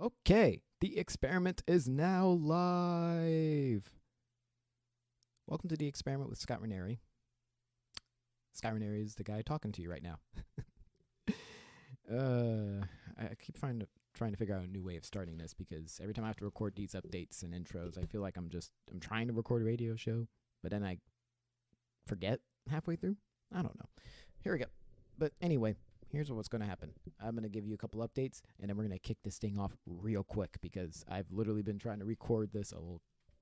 Okay, the experiment is now live. Welcome to the experiment with Scott Ranieri. Scott Ranieri is the guy talking to you right now. I keep trying to figure out a new way of starting this because every time I have to record these updates and intros, I feel like I'm trying to record a radio show, but then I forget halfway through. I don't know. Here we go. But anyway, here's what's going to happen. I'm going to give you a couple updates, and then we're going to kick this thing off real quick because I've literally been trying to record this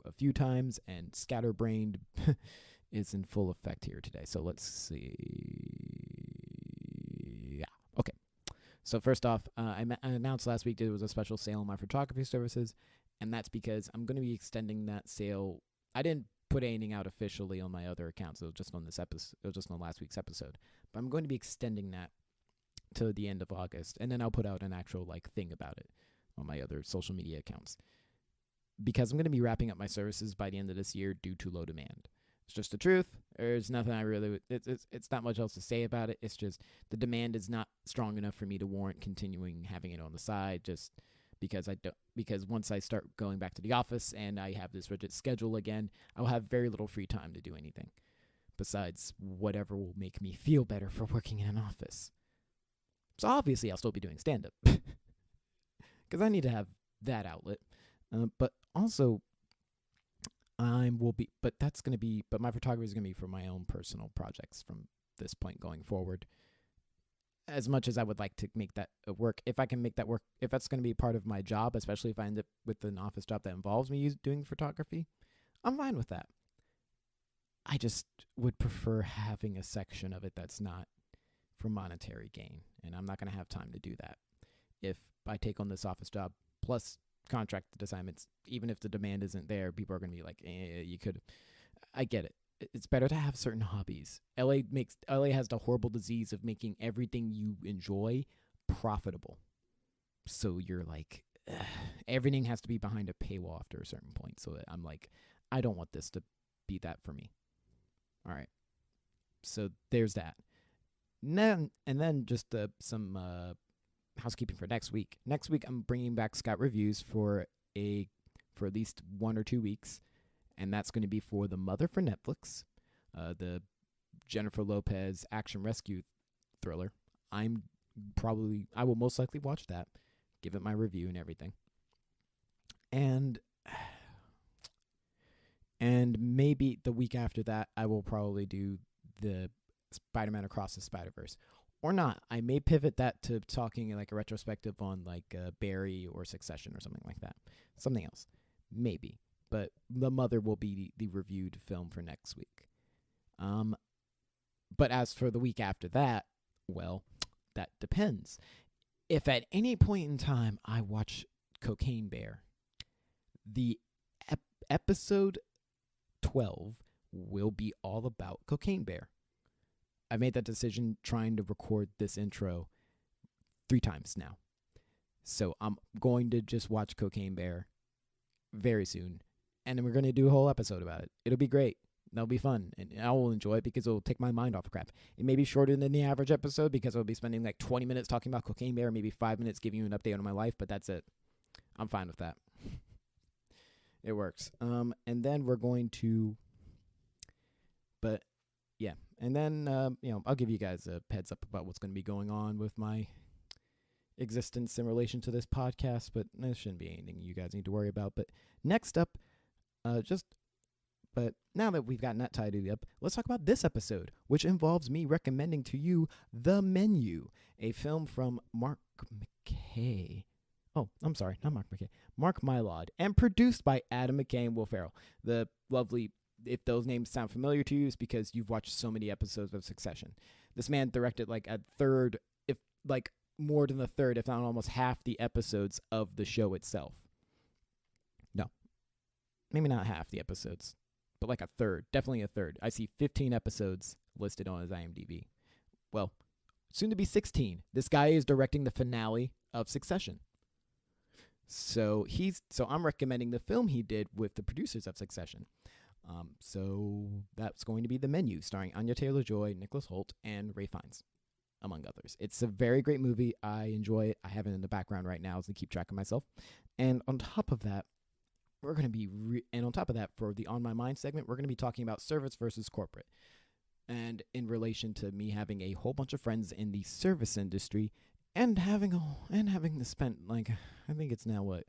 a few times, and scatterbrained is in full effect here today. So let's see. Yeah. Okay. So first off, I announced last week there was a special sale on my photography services, and that's because I'm going to be extending that sale. I didn't put anything out officially on my other accounts. It was just on this episode. It was just on last week's episode. But I'm going to be extending that to the end of August, and then I'll put out an actual thing about it on my other social media accounts. Because I'm going to be wrapping up my services by the end of this year due to low demand. It's just the truth. There's nothing it's not much else to say about it. It's just the demand is not strong enough for me to warrant continuing having it on the side just because because once I start going back to the office and I have this rigid schedule again, I'll have very little free time to do anything besides whatever will make me feel better for working in an office. So obviously I'll still be doing stand-up because I need to have that outlet. But also, but my photography is going to be for my own personal projects from this point going forward. As much as I would like to make that work, if I can make that work, if that's going to be part of my job, especially if I end up with an office job that involves me doing photography, I'm fine with that. I just would prefer having a section of it that's not for monetary gain, and I'm not going to have time to do that. If I take on this office job plus contracted assignments, even if the demand isn't there, people are going to be like, you could. I get it. It's better to have certain hobbies. LA has the horrible disease of making everything you enjoy profitable. So you're like, everything has to be behind a paywall after a certain point. So I'm like, I don't want this to be that for me. All right. So there's that. And then just some housekeeping for next week. Next week, I'm bringing back Scott Reviews for at least 1 or 2 weeks, and that's going to be for The Mother for Netflix, the Jennifer Lopez action rescue thriller. I will most likely watch that, give it my review and everything, and maybe the week after that, I will probably do the Spider-Man Across the Spider-Verse. Or not. I may pivot that to talking like a retrospective on Barry or Succession or something like that. Something else. Maybe. But The Mother will be the reviewed film for next week. But as for the week after that, well, that depends. If at any point in time I watch Cocaine Bear, the episode 12 will be all about Cocaine Bear. I made that decision trying to record this intro 3 times now. So I'm going to just watch Cocaine Bear very soon. And then we're going to do a whole episode about it. It'll be great. That'll be fun. And I will enjoy it because it'll take my mind off of crap. It may be shorter than the average episode because I'll be spending 20 minutes talking about Cocaine Bear, maybe 5 minutes giving you an update on my life, but that's it. I'm fine with that. It works. And then we're going to... But... yeah, and then, I'll give you guys a heads up about what's going to be going on with my existence in relation to this podcast, but there shouldn't be anything you guys need to worry about. But next up, but now that we've gotten that tidied up, let's talk about this episode, which involves me recommending to you The Menu, a film from Mark McKay. Oh, I'm sorry, not Mark McKay. Mark Mylod, and produced by Adam McKay and Will Ferrell, the lovely... If those names sound familiar to you, it's because you've watched so many episodes of Succession. This man directed more than a third, if not almost half the episodes of the show itself. No, maybe not half the episodes, but a third, definitely a third. I see 15 episodes listed on his IMDb. Well, soon to be 16. This guy is directing the finale of Succession. So I'm recommending the film he did with the producers of Succession. So that's going to be The Menu, starring Anya Taylor-Joy, Nicholas Hoult, and Ray Fiennes. among others. It's a very great movie. I enjoy it. I have it in the background right now to keep track of myself. And on top of that, for the On My Mind segment, we're going to be talking about service versus corporate. And in relation to me having a whole bunch of friends in the service industry and having to spend, like, I think it's now what?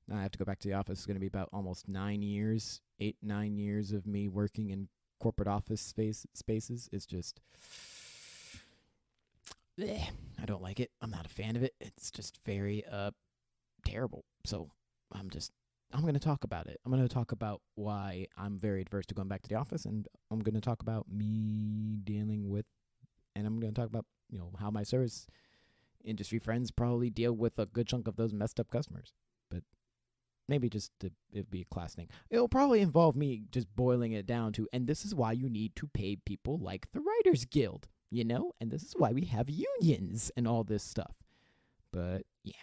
Now I have to go back to the office. It's going to be about almost 9 years, 9 years of me working in corporate office spaces. It's just, I don't like it. I'm not a fan of it. It's just very terrible. So I'm going to talk about it. I'm going to talk about why I'm very adverse to going back to the office, and I'm going to talk about me dealing with, and I'm going to talk about, how my service industry friends probably deal with a good chunk of those messed up customers. But maybe it'd be a class thing. It'll probably involve me just boiling it down to, and this is why you need to pay people like the Writers Guild, and this is why we have unions and all this stuff. But yeah.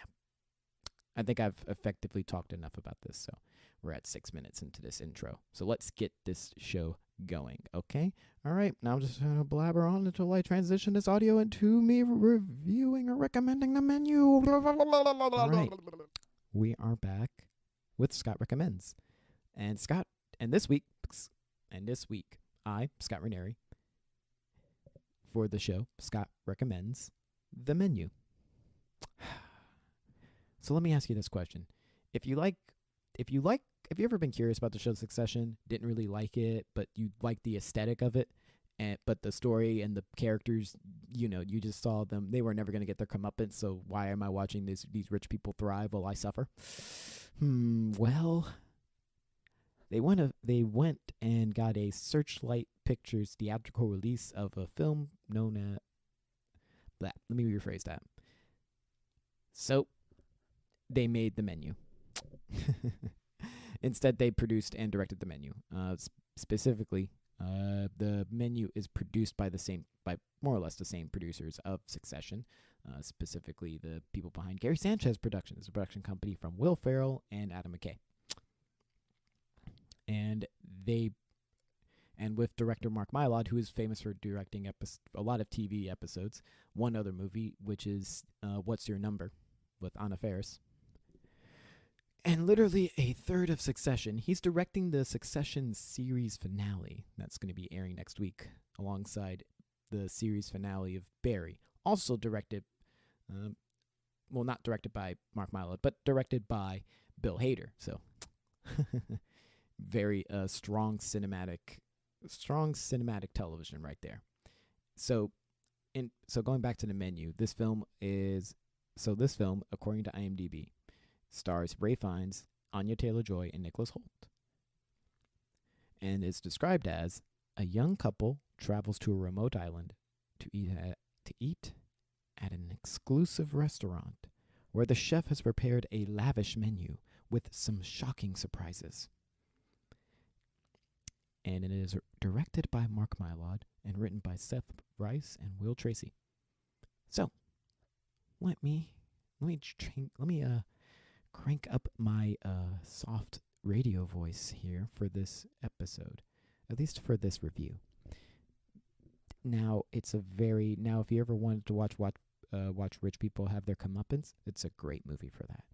I think I've effectively talked enough about this, so we're at 6 minutes into this intro. So let's get this show going, okay? All right, now I'm just going to blabber on until I transition this audio into me reviewing or recommending the menu. All right, we are back with Scott Recommends. And this week, I, Scott Ranieri, for the show, Scott Recommends the menu. So let me ask you this question. Have you ever been curious about the show Succession, didn't really like it, but you liked the aesthetic of it, but the story and the characters, you just saw them, they were never going to get their comeuppance, so why am I watching these rich people thrive while I suffer? Well, they went and got a Searchlight Pictures theatrical release of a film known as... Let me rephrase that. So, they made the menu. Instead, they produced and directed the menu. Specifically, the menu is produced by more or less the same producers of Succession. Specifically, the people behind Gary Sanchez Productions, a production company from Will Ferrell and Adam McKay. And with director Mark Mylod, who is famous for directing a lot of TV episodes, one other movie, which is What's Your Number, with Anna Faris. And literally a third of Succession. He's directing the Succession series finale that's going to be airing next week, alongside the series finale of Barry. Also directed, not directed by Mark Mylod, but directed by Bill Hader. So, very strong cinematic television right there. So going back to the menu, this film, according to IMDb, stars Ray Fiennes, Anya Taylor-Joy, and Nicholas Hoult. And it's described as a young couple travels to a remote island to eat at an exclusive restaurant where the chef has prepared a lavish menu with some shocking surprises. And it is directed by Mark Mylod and written by Seth Rice and Will Tracy. So, let me crank up my soft radio voice here for this episode, at least for this review. Now, if you ever wanted to watch rich people have their comeuppance, it's a great movie for that.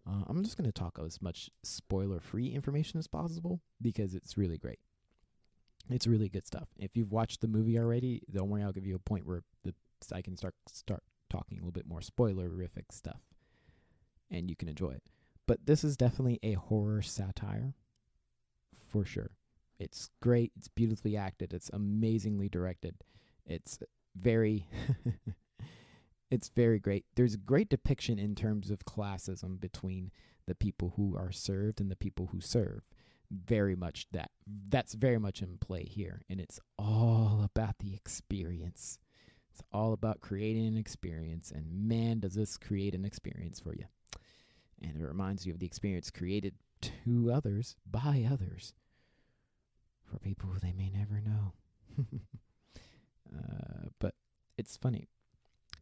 I'm just going to talk as much spoiler-free information as possible because it's really great. It's really good stuff. If you've watched the movie already, don't worry, I'll give you a point where I can start talking a little bit more spoilerific stuff, and you can enjoy it. But this is definitely a horror satire, for sure. It's great. It's beautifully acted. It's amazingly directed. It's very, it's very great. There's a great depiction in terms of classism between the people who are served and the people who serve. That's very much in play here, and it's all about the experience. It's all about creating an experience, and man, does this create an experience for you. And it reminds you of the experience created to others, by others, for people who they may never know. But it's funny.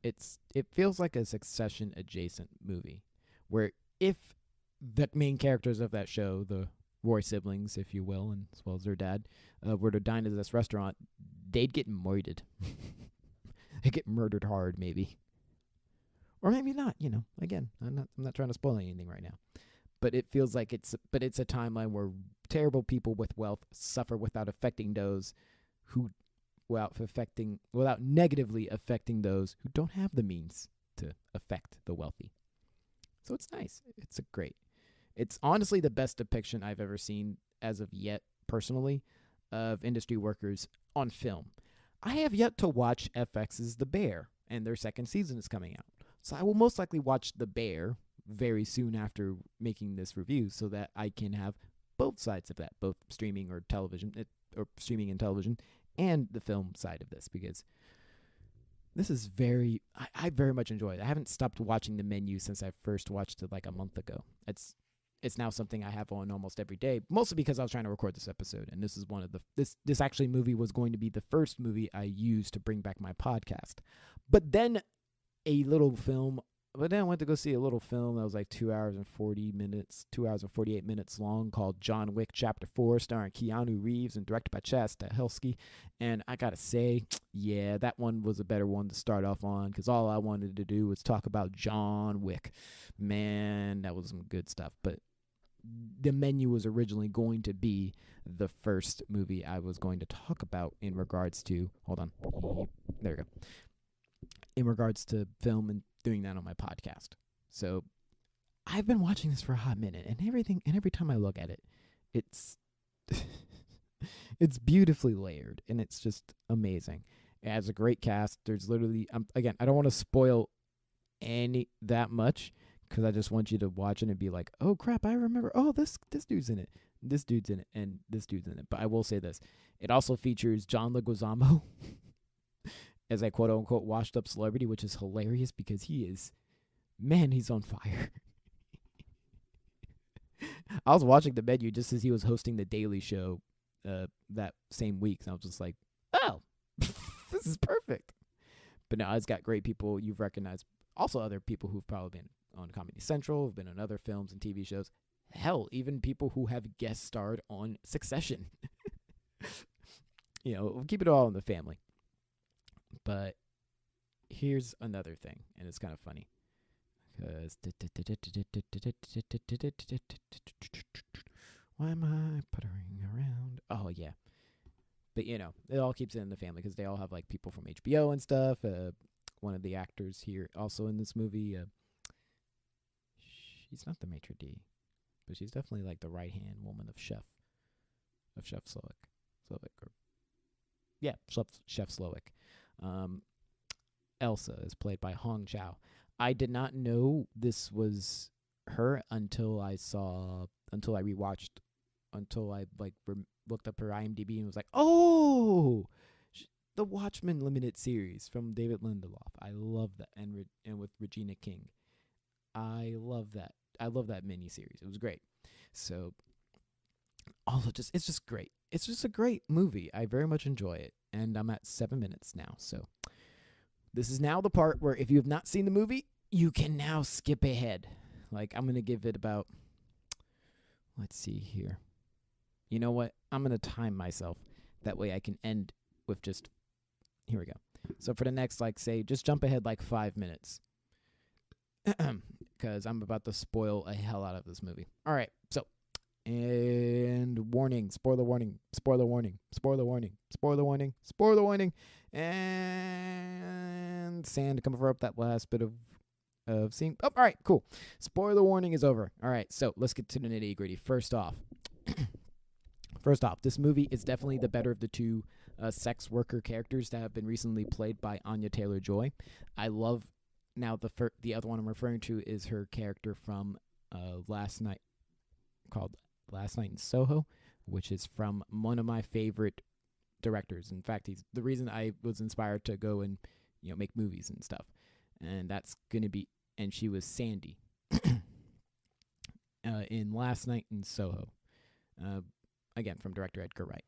It feels like a Succession adjacent movie, where if the main characters of that show, the Roy siblings, if you will, and as well as their dad, were to dine at this restaurant, they'd get moited. They get murdered hard, maybe. Or maybe not, Again, I'm not trying to spoil anything right now. But it feels like it's a timeline where terrible people with wealth suffer without affecting those who without negatively affecting those who don't have the means to affect the wealthy. So it's nice. It's honestly the best depiction I've ever seen as of yet, personally, of industry workers on film. I have yet to watch FX's The Bear, and their second season is coming out. So I will most likely watch The Bear very soon after making this review so that I can have both sides of that, both streaming or television, or streaming and television, and the film side of this, because this is I very much enjoy it. I haven't stopped watching The Menu since I first watched it like a month ago. It's now something I have on almost every day, mostly because I was trying to record this episode, and this is one of this actually movie was going to be the first movie I used to bring back my podcast. But then I went to go see a little film that was like 2 hours and 48 minutes long, called John Wick Chapter 4, starring Keanu Reeves and directed by Chad Stahelski. And I gotta say, yeah, that one was a better one to start off on, because all I wanted to do was talk about John Wick. Man, that was some good stuff. But The Menu was originally going to be the first movie I was going to talk about in regards to, hold on, there we go, in regards to film and doing that on my podcast. So I've been watching this for a hot minute, and every time I look at it, it's it's beautifully layered, and it's just amazing. It has a great cast. There's literally, again, I don't want to spoil that much, because I just want you to watch it and be like, oh crap, I remember, oh, this dude's in it, this dude's in it, and this dude's in it. But I will say this, it also features John Leguizamo as a quote-unquote washed-up celebrity, which is hilarious because he's on fire. I was watching The Menu just as he was hosting The Daily Show that same week, and I was just like, oh, this is perfect. But no, it's got great people you've recognized. Also other people who've probably been on Comedy Central, have been on other films and TV shows. Hell, even people who have guest starred on Succession. We'll keep it all in the family. But here's another thing, and it's kind of funny, because why am I puttering around? Oh yeah, but it all keeps it in the family, because they all have like people from HBO and stuff. One of the actors here also in this movie, she's not the maitre d', but she's definitely like the right hand woman of Chef Slowick, Chef Slowick. Elsa is played by Hong Chow. I did not know this was her until I looked up her IMDb and was like, oh, the Watchmen limited series from David Lindelof. I love that, and with Regina King. I love that. I love that miniseries. It was great. So, it's just great. It's just a great movie. I very much enjoy it, and I'm at 7 minutes now. So, this is now the part where if you have not seen the movie, you can now skip ahead. Like, I'm going to give it about, let's see here. You know what? I'm going to time myself. That way I can end with just, here we go. So for the next, just jump ahead 5 minutes. Because I'm about to spoil a hell out of this movie. All right, so, and warning, spoiler warning, spoiler warning, spoiler warning, spoiler warning, spoiler warning, and sand to cover up that last bit of scene. Oh, all right, cool. Spoiler warning is over. All right, so let's get to the nitty gritty. First off, this movie is definitely the better of the two sex worker characters that have been recently played by Anya Taylor-Joy. I love. Now, the other one I'm referring to is her character from Last Night, called Last Night in Soho, which is from one of my favorite directors. In fact, he's the reason I was inspired to go and make movies and stuff. And that's going to be, and she was Sandy in Last Night in Soho. Again, from director Edgar Wright.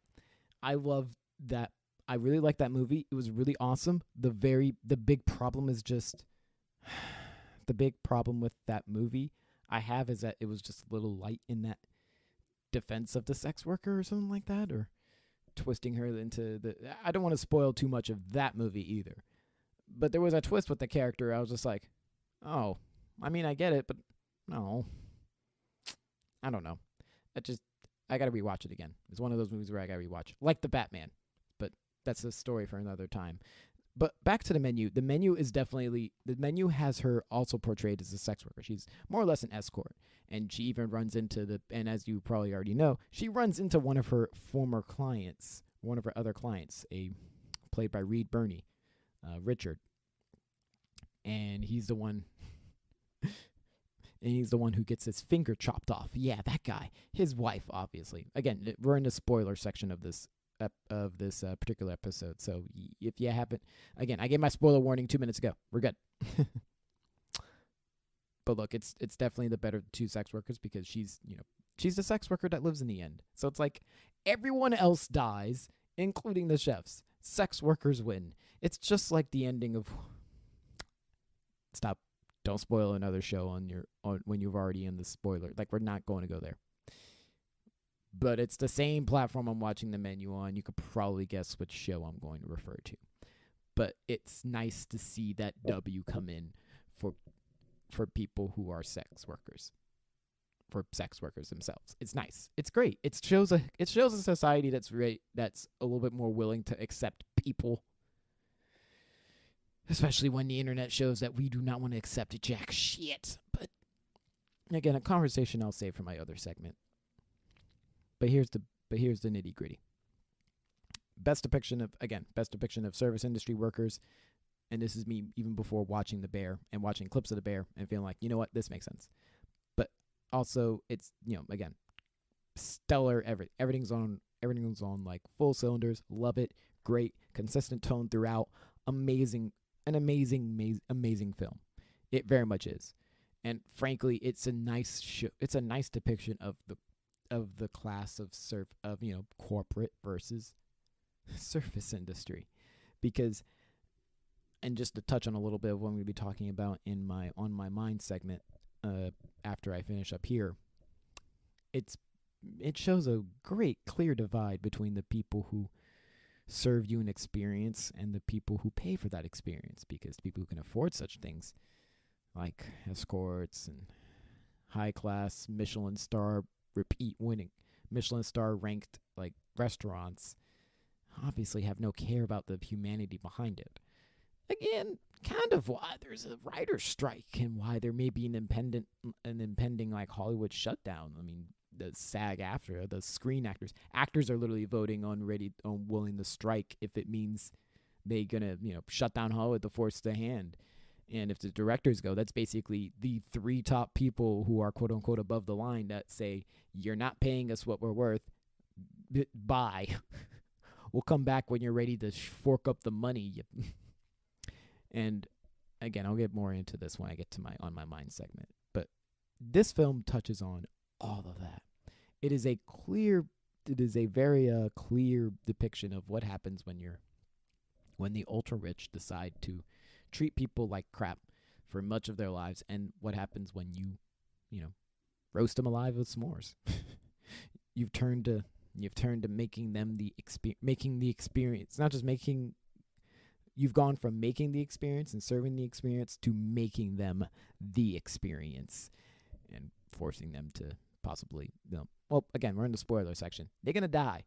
I love that. I really like that movie. It was really awesome. The big problem is just... The big problem with that movie I have is that it was just a little light in that defense of the sex worker or something like that, or twisting her into the... I don't want to spoil too much of that movie either, But there was a twist with the character. I was just like, oh, I mean, I get it, but no. I don't know. I got to rewatch it again. It's one of those movies where I got to rewatch. Like The Batman. But that's a story for another time. But back to the menu. The menu has her also portrayed as a sex worker. She's more or less an escort. And she even runs into and as you probably already know, she runs into one of her former clients, one of her other clients, played by Reed Birney, Richard. And he's the one who gets his finger chopped off. Yeah, that guy. His wife, obviously. Again, we're in the spoiler section of this particular episode. So if you haven't, again, I gave my spoiler warning 2 minutes ago. We're good. But look, it's definitely the better two sex workers because she's the sex worker that lives in the end. So it's like everyone else dies, including the chefs. Sex workers win. It's just like the ending of. Stop! Don't spoil another show on when you've already in the spoiler. Like we're not going to go there. But it's the same platform I'm watching the menu on. You could probably guess which show I'm going to refer to. But it's nice to see that W come in for people who are sex workers. For sex workers themselves. It's nice. It's great. It shows a society that's a little bit more willing to accept people. Especially when the internet shows that we do not want to accept jack shit. But again, a conversation I'll save for my other segment. But here's the nitty gritty. Best depiction of service industry workers, and this is me even before watching The Bear and watching clips of The Bear and feeling like, you know what, this makes sense. But also it's again, stellar. Everything's on like full cylinders. Love it. Great, consistent tone throughout. Amazing film. It very much is. And frankly, it's a nice show. It's a nice depiction of the class of corporate versus service industry. Because, and just to touch on a little bit of what I'm going to be talking about in my On My Mind segment after I finish up here, it shows a great clear divide between the people who serve you an experience and the people who pay for that experience, because people who can afford such things like escorts and high class Michelin star ranked like restaurants obviously have no care about the humanity behind it. Again, kind of why there's a writer's strike and why there may be an impending like Hollywood shutdown. I mean, the SAG-AFTRA, the Screen actors are literally voting on willing to strike if it means they gonna shut down Hollywood to force the hand. And if the directors go, that's basically the three top people who are quote unquote above the line that say, you're not paying us what we're worth. Bye. We'll come back when you're ready to fork up the money. And again, I'll get more into this when I get to my On My Mind segment. But this film touches on all of that. It is a very clear depiction of what happens when the ultra rich decide to treat people like crap for much of their lives, and what happens when you roast them alive with s'mores. You've turned to making them making the experience, not just making. You've gone from making the experience and serving the experience to making them the experience and forcing them to possibly, well, again, we're in the spoiler section. They're going to die.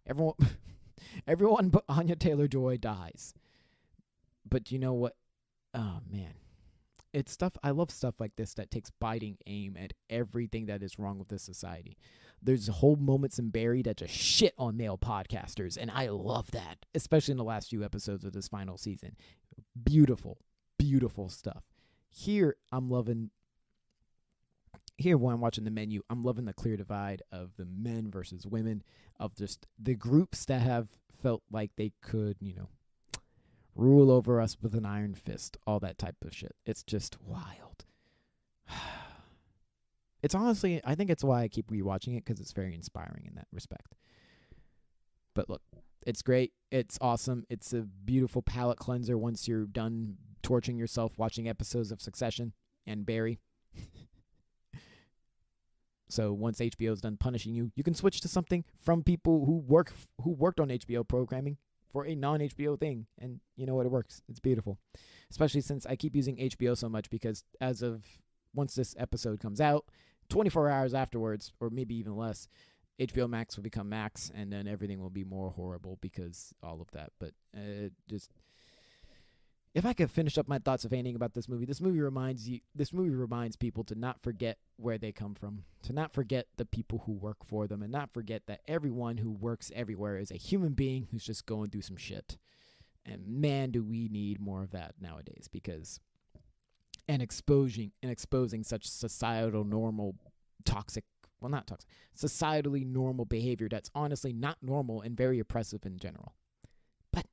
Everyone but Anya Taylor-Joy dies. But you know what? Oh, man. It's stuff. I love stuff like this that takes biting aim at everything that is wrong with this society. There's whole moments in Barry that just shit on male podcasters, and I love that, especially in the last few episodes of this final season. Beautiful, beautiful stuff. Here when I'm watching the menu, I'm loving the clear divide of the men versus women, of just the groups that have felt like they could, rule over us with an iron fist, all that type of shit. It's just wild. It's honestly, I think it's why I keep rewatching it, because it's very inspiring in that respect. But look, it's great. It's awesome. It's a beautiful palate cleanser once you're done torturing yourself watching episodes of Succession and Barry. So once HBO's done punishing you, you can switch to something from people who worked on HBO programming for a non-HBO thing. And you know what? It works. It's beautiful. Especially since I keep using HBO so much because as of once this episode comes out, 24 hours afterwards, or maybe even less, HBO Max will become Max, and then everything will be more horrible because all of that. But just if I could finish up my thoughts of anything about this movie reminds people to not forget where they come from, to not forget the people who work for them, and not forget that everyone who works everywhere is a human being who's just going through some shit. And man, do we need more of that nowadays, because and exposing such societal normal toxic, well, not toxic, societally normal behavior that's honestly not normal and very oppressive in general. But,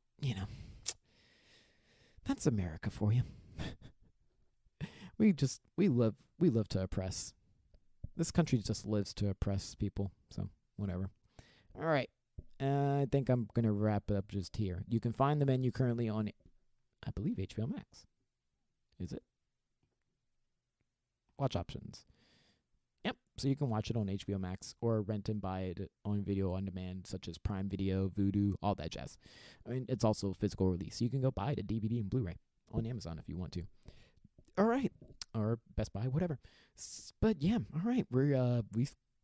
that's America for you. we love to oppress. This country just lives to oppress people, so whatever. All right. I think I'm going to wrap it up just here. You can find the menu currently on, I believe, HBO Max. Is it? Watch options. Yep. So you can watch it on HBO Max or rent and buy it on video on demand, such as Prime Video, Vudu, all that jazz. I mean, it's also a physical release. So you can go buy it at DVD and Blu-ray on Amazon if you want to. All right. Or Best Buy, whatever. But yeah, all right.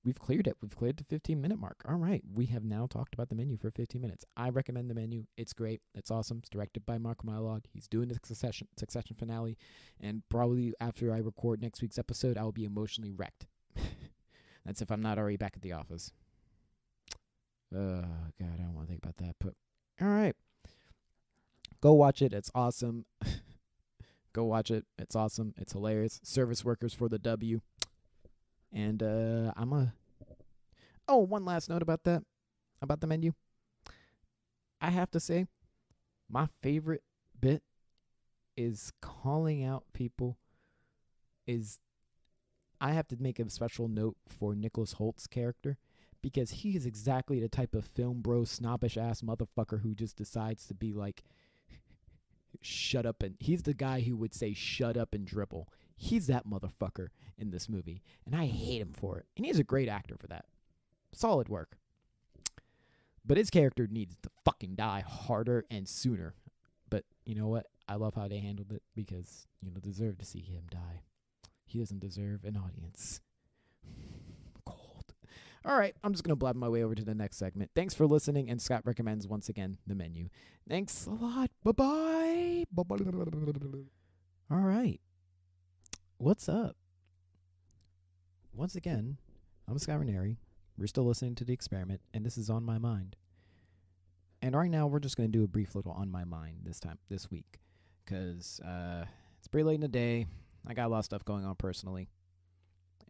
We've cleared it. We've cleared the 15-minute mark. All right. We have now talked about the menu for 15 minutes. I recommend the menu. It's great. It's awesome. It's directed by Mark Mylod. He's doing the Succession finale. And probably after I record next week's episode, I will be emotionally wrecked. That's if I'm not already back at the office. God, I don't want to think about that. But all right. Go watch it. It's awesome. Go watch it. It's awesome. It's hilarious. Service workers for the W. And one last note about that, about the menu. I have to say, my favorite bit is calling out people. I have to make a special note for Nicholas Holt's character, because he is exactly the type of film bro, snobbish ass motherfucker who just decides to be like, shut up, and he's the guy who would say shut up and dribble. He's that motherfucker in this movie, and I hate him for it. And he's a great actor for that. Solid work. But his character needs to fucking die harder and sooner. But you know what? I love how they handled it, because deserve to see him die. He doesn't deserve an audience. Cold. All right, I'm just going to blab my way over to the next segment. Thanks for listening, and Scott recommends once again the menu. Thanks a lot. Bye-bye. All right. What's up? Once again, I'm Scott Ranieri. We're still listening to The Experiment, and this is On My Mind. And right now, we're just going to do a brief little On My Mind this week, because it's pretty late in the day. I got a lot of stuff going on personally,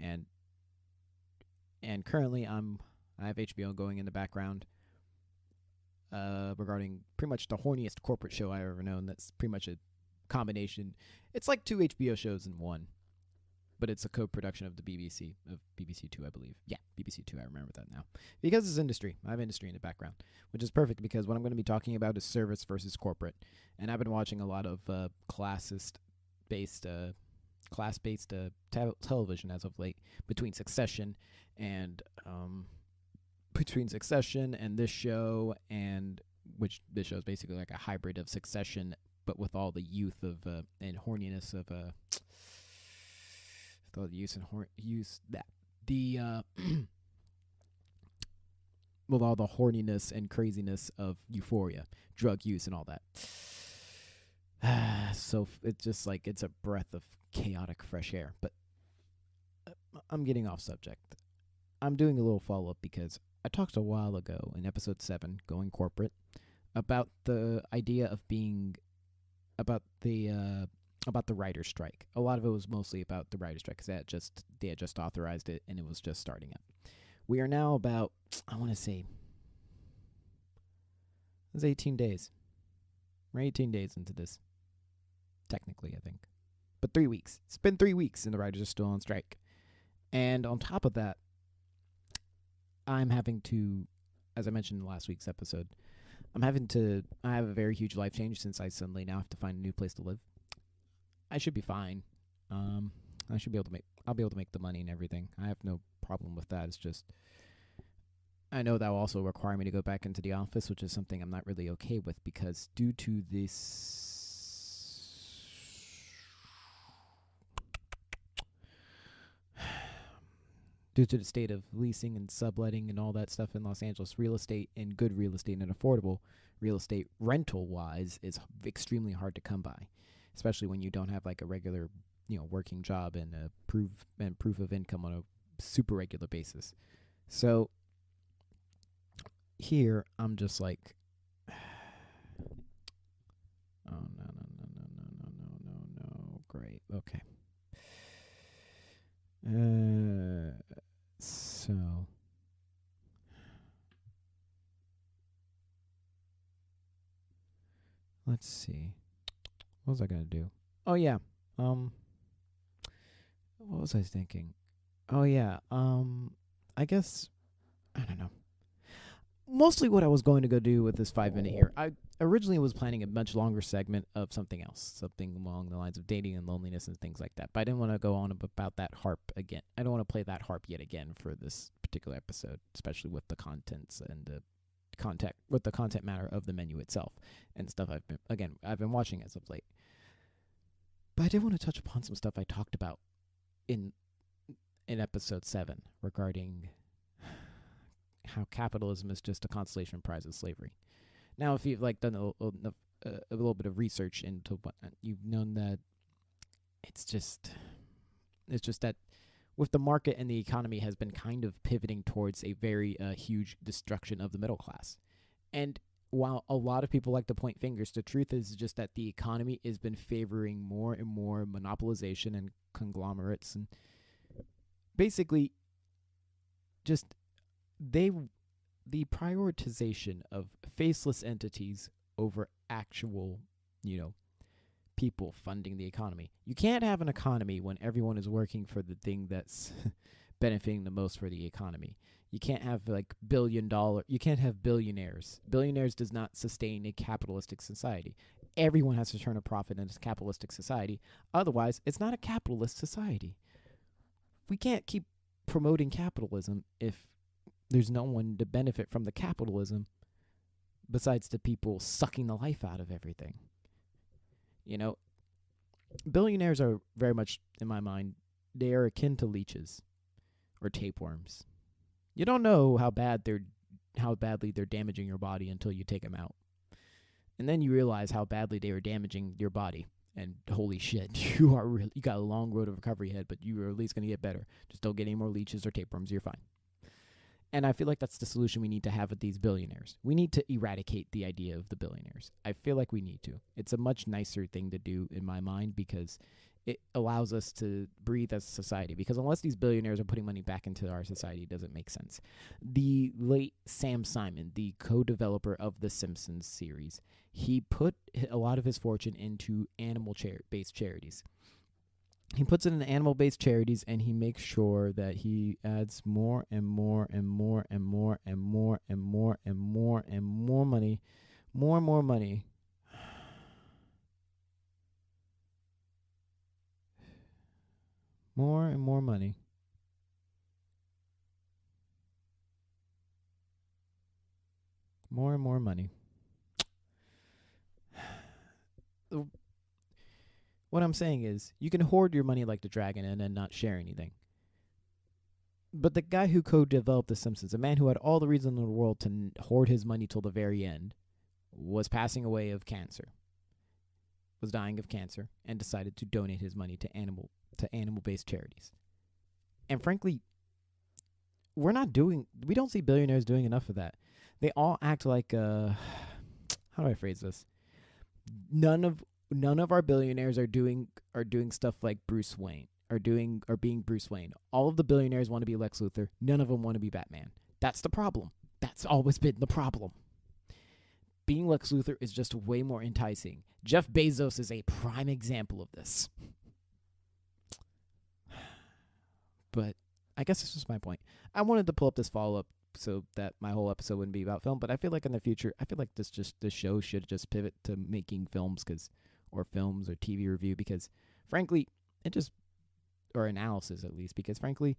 and currently I have HBO going in the background regarding pretty much the horniest corporate show I've ever known. That's pretty much a combination. It's like 2 HBO shows in one, but it's a co-production of the BBC, of BBC Two, I believe. Yeah, BBC Two, I remember that now. Because it's industry. I have industry in the background, which is perfect, because what I'm going to be talking about is service versus corporate. And I've been watching a lot of class-based television as of late, between Succession and this show, and which this show is basically like a hybrid of Succession, but with all the youth of and horniness of all the with all the horniness and craziness of Euphoria, drug use and all that. So it's just like it's a breath of chaotic fresh air. But I'm getting off subject. I'm doing a little follow-up because I talked a while ago in episode 7, Going Corporate, about the idea of being about the writer's strike. A lot of it was mostly about the writer's strike, because they had just authorized it and it was just starting up. We are now about, I want to say, it was 18 days. We're 18 days into this, technically, I think. But 3 weeks. It's been 3 weeks and the writers are still on strike. And on top of that, I'm having to, as I mentioned in last week's episode, I have a very huge life change since I suddenly now have to find a new place to live. I should be fine. I'll be able to make the money and everything. I have no problem with that. It's just, I know that will also require me to go back into the office, which is something I'm not really okay with because due to the state of leasing and subletting and all that stuff in Los Angeles, real estate and good real estate and affordable real estate rental wise is extremely hard to come by, especially when you don't have like a regular, working job and a proof of income on a super regular basis. So here I'm just like, oh no, great, okay. So let's see. What was I gonna do? Oh yeah. What was I thinking? Oh yeah. I guess I don't know. Mostly what I was going to go do with this 5 minute here. I originally was planning a much longer segment of something else, something along the lines of dating and loneliness and things like that. But I didn't want to go on about that harp again. I don't want to play that harp yet again for this particular episode, especially with the contents and the content matter of the menu itself and stuff I've been watching as of late. But I did want to touch upon some stuff I talked about in episode 7 regarding how capitalism is just a consolation prize of slavery. Now, if you've done a little bit of research into whatnot, you've known that it's just that with the market and the economy has been kind of pivoting towards a very huge destruction of the middle class. And while a lot of people like to point fingers, the truth is just that the economy has been favoring more and more monopolization and conglomerates and basically just the prioritization of faceless entities over actual, people funding the economy. You can't have an economy when everyone is working for the thing that's benefiting the most for the economy. You can't have you can't have billionaires. Billionaires does not sustain a capitalistic society. Everyone has to turn a profit in a capitalistic society. Otherwise, it's not a capitalist society. We can't keep promoting capitalism if there's no one to benefit from the capitalism besides the people sucking the life out of everything. Billionaires are very much, in my mind, they are akin to leeches or tapeworms. You don't know how badly they're damaging your body until you take them out. And then you realize how badly they are damaging your body. And holy shit, you got a long road of recovery ahead, but you are at least going to get better. Just don't get any more leeches or tapeworms, you're fine. And I feel like that's the solution we need to have with these billionaires. We need to eradicate the idea of the billionaires. I feel like we need to. It's a much nicer thing to do in my mind because it allows us to breathe as a society. Because unless these billionaires are putting money back into our society, it doesn't make sense. The late Sam Simon, the co-developer of the Simpsons series, he put a lot of his fortune into animal-based charities. He puts it in animal-based charities, and he makes sure that he adds more and more and more and more and more and more and more and more money, more and more money. More and more money. More and more money. What I'm saying is, you can hoard your money like the dragon and then not share anything. But the guy who co-developed The Simpsons, a man who had all the reason in the world to hoard his money till the very end, was passing away of cancer, was dying of cancer, and decided to donate his money to animal-based charities. And frankly, we don't see billionaires doing enough of that. They all act like, how do I phrase this? None of our billionaires are doing stuff like Bruce Wayne, are being Bruce Wayne. All of the billionaires want to be Lex Luthor. None of them want to be Batman. That's the problem. That's always been the problem. Being Lex Luthor is just way more enticing. Jeff Bezos is a prime example of this. But I guess this is my point. I wanted to pull up this follow-up so that my whole episode wouldn't be about film, but I feel like in the future, this show should just pivot to making films or TV review because, frankly, or analysis at least, because frankly,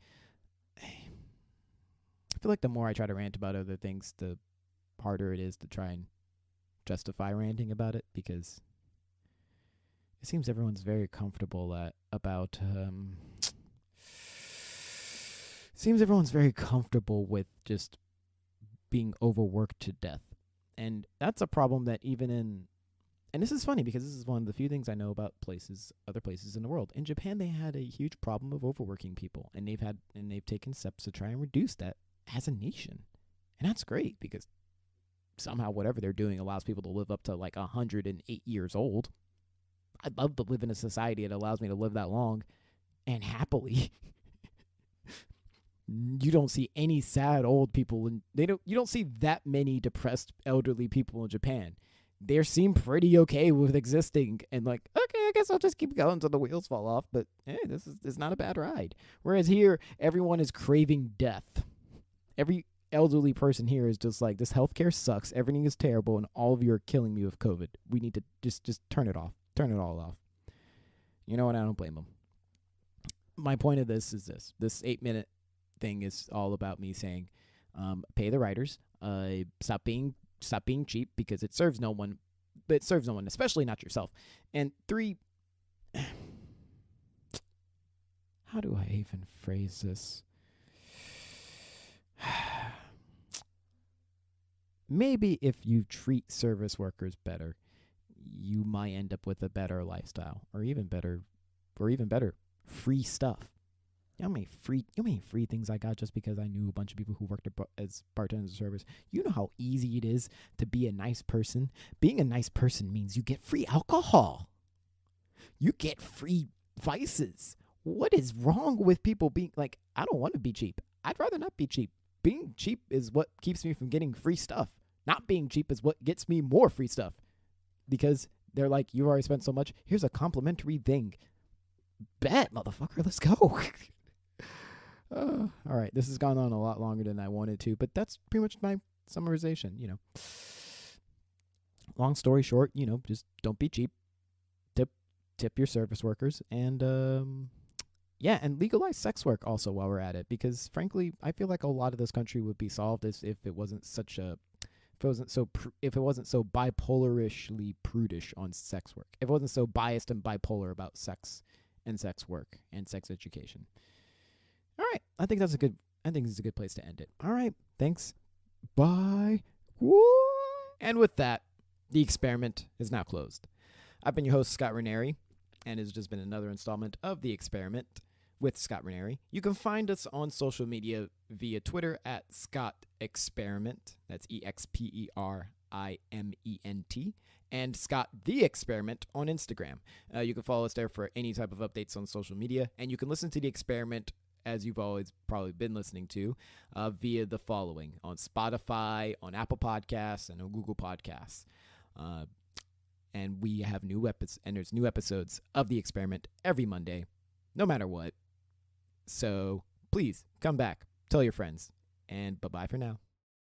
feel like the more I try to rant about other things, the harder it is to try and justify ranting about it, because it seems everyone's very comfortable with just being overworked to death. And that's a problem that and this is funny because this is one of the few things I know about other places in the world. In Japan, they had a huge problem of overworking people, and they've taken steps to try and reduce that as a nation. And that's great, because somehow whatever they're doing allows people to live up to like 108 years old. I'd love to live in a society that allows me to live that long and happily. You don't see any sad old people, and you don't see that many depressed elderly people in Japan. They seem pretty okay with existing, and like, okay, I guess I'll just keep going until the wheels fall off, but this is not a bad ride. Whereas here, everyone is craving death. Every elderly person here is just like, this healthcare sucks, everything is terrible, and all of you are killing me with COVID. We need to just turn it off. Turn it all off. You know what? I don't blame them. My point of this is this 8-minute thing is all about me saying, pay the writers, stop being cheap, because it serves no one, especially not yourself. And 3, how do I even phrase this? Maybe if you treat service workers better, you might end up with a better lifestyle, or even better, free stuff. You know how many free things I got just because I knew a bunch of people who worked as bartenders of service? You know how easy it is to be a nice person? Being a nice person means you get free alcohol. You get free vices. What is wrong with people being like, I don't want to be cheap. I'd rather not be cheap. Being cheap is what keeps me from getting free stuff. Not being cheap is what gets me more free stuff. Because they're like, you've already spent so much. Here's a complimentary thing. Bet, motherfucker. Let's go. All right. This has gone on a lot longer than I wanted to, but that's pretty much my summarization, Long story short, just don't be cheap. Tip your service workers, and and legalize sex work also while we're at it, because frankly, I feel like a lot of this country would be solved if it wasn't so bipolarishly prudish on sex work. If it wasn't so biased and bipolar about sex and sex work and sex education. All right, I think this is a good place to end it. All right, thanks. Bye. Woo! And with that, the experiment is now closed. I've been your host, Scott Ranieri, and it's just been another installment of The Experiment with Scott Ranieri. You can find us on social media via Twitter at Scott Experiment. That's EXPERIMENT. And Scott the Experiment on Instagram. You can follow us there for any type of updates on social media. And you can listen to The Experiment, as you've always probably been listening to, via the following: on Spotify, on Apple Podcasts, and on Google Podcasts. And we have there's new episodes of The Experiment every Monday, no matter what. So please come back, tell your friends, and bye-bye for now.